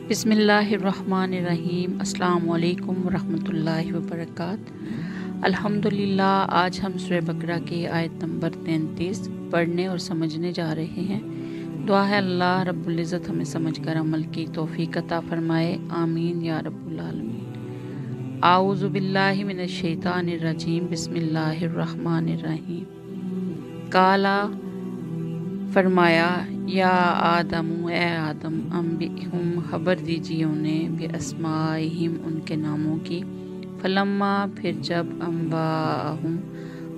बिस्मिल्लाहिर्रहमानिर्रहीम। अस्सलामु अलैकुम वरहमतुल्लाहि वबरकातुहू। अल्हम्दुलिल्लाह, आज हम सूरह बकरा की आयत नंबर 33 पढ़ने और समझने जा रहे हैं। दुआ है अल्लाह रब्बुल इज़्ज़त हमें समझकर अमल की तौफीक अता फरमाए, आमीन या रब्बुल आलमीन। आऊज़ु बिल्लाहि मिनश शैतानिर रजीम, बिस्मिल्लाहिर्रहमानिर्रहीम। काला फरमाया, या आदम, ए आदम, अम्बिहुम खबर दीजिए उन्हें, बिअस्माइहिम उनके नामों की। फलम्मा फिर जब, अम्बाहुम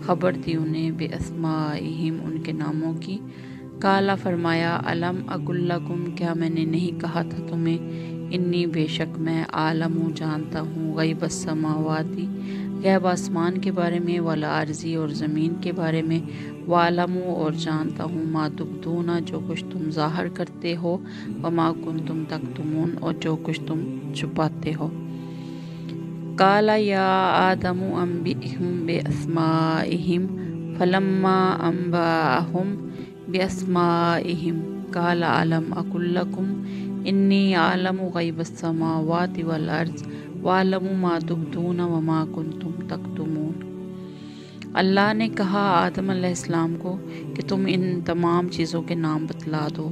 खबर दी उन्हें, बिअस्माइहिम उनके नामों की। काला फरमाया, अलम अकुल्लकुम क्या मैंने नहीं कहा था तुम्हें, इन्नी बेशक मैं आलमु जानता हूँ, गैबस समावाती गैब आसमान के बारे में, वाला अर्जी और ज़मीन के बारे में, वालमु और जानता हूँ, मा तुबदूना जो कुछ तुम ज़ाहिर करते हो, वमा कुंतुम तक्तुमून और जो कुछ तुम छुपाते हो। काला या आदमु अम्बिहुम बिअस्माइहिम फलम्मा अम्बाहुम बिअस्माइहिम काला अलम अकुल्लकुम इन्नी आलमु गैबस समावाति वल अर्ज़ वालमु मा तुबदूना वमा कुंतुम तक्तुमून। अल्लाह ने कहा आदम अलैहिस्सलाम को कि तुम इन तमाम चीज़ों के नाम बतला दो।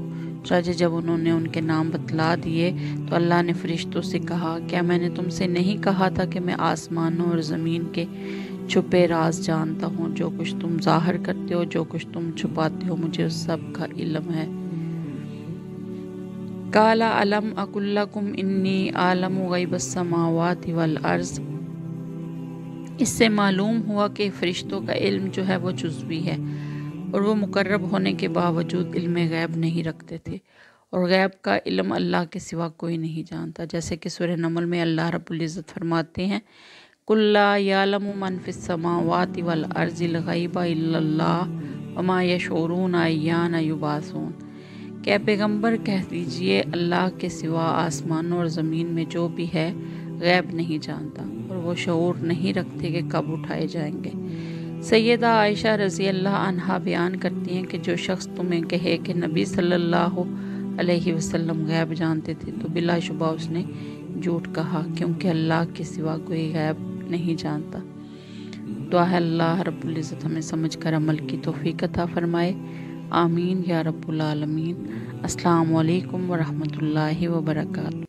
चुनांचे जब उन्होंने उनके नाम बतला दिए तो अल्लाह ने फरिश्तों से कहा, क्या मैंने तुमसे नहीं कहा था कि मैं आसमानों और ज़मीन के छुपे राज जानता हूँ, जो कुछ तुम ज़ाहिर करते हो, जो कुछ तुम छुपाते हो, मुझे उस सब का इल्म है। काला अलम अकुल्लकुम इन्नी आलमु गैबस समावाति वल अर्ज़। इससे मालूम हुआ कि फ़रिश्तों का इल्म जो है वो जुज़वी है और वो मुकर्रब होने के बावजूद इल्म गैब नहीं रखते थे, और गैब का इल्म अल्लाह के सिवा कोई नहीं जानता। जैसे कि सूरह नमल में अल्लाह रब्बुल इज़्ज़त फरमाते हैं, कुल्ला यालमु मन फिस समावाति वल अर्ज़िल गैबा इल्लल्लाह वमा यशऊरून अय्याना युबासून। क्या पैगम्बर कह दीजिए, अल्लाह के सिवा आसमानों और ज़मीन में जो भी है गैब नहीं जानता, और वो शऊर नहीं रखते कि कब उठाए जाएंगे। सैयदा आयशा रज़ी अल्लाह अन्हा बयान करती हैं कि जो शख्स तुम्हें कहे कि नबी सल्लल्लाहु अलैहि वसल्लम गैब जानते थे तो बिलाशुबा उसने झूठ कहा, क्योंकि अल्लाह के सिवा कोई गैब नहीं जानता। दुआ है अल्लाह रब्बुल इज़्ज़त हमें समझकर अमल की तौफीक अता फरमाए, आमीन या रब्बुल आलमीन। अस्सलामु अलैकुम वरहमतुल्लाहि वबरकातुहू।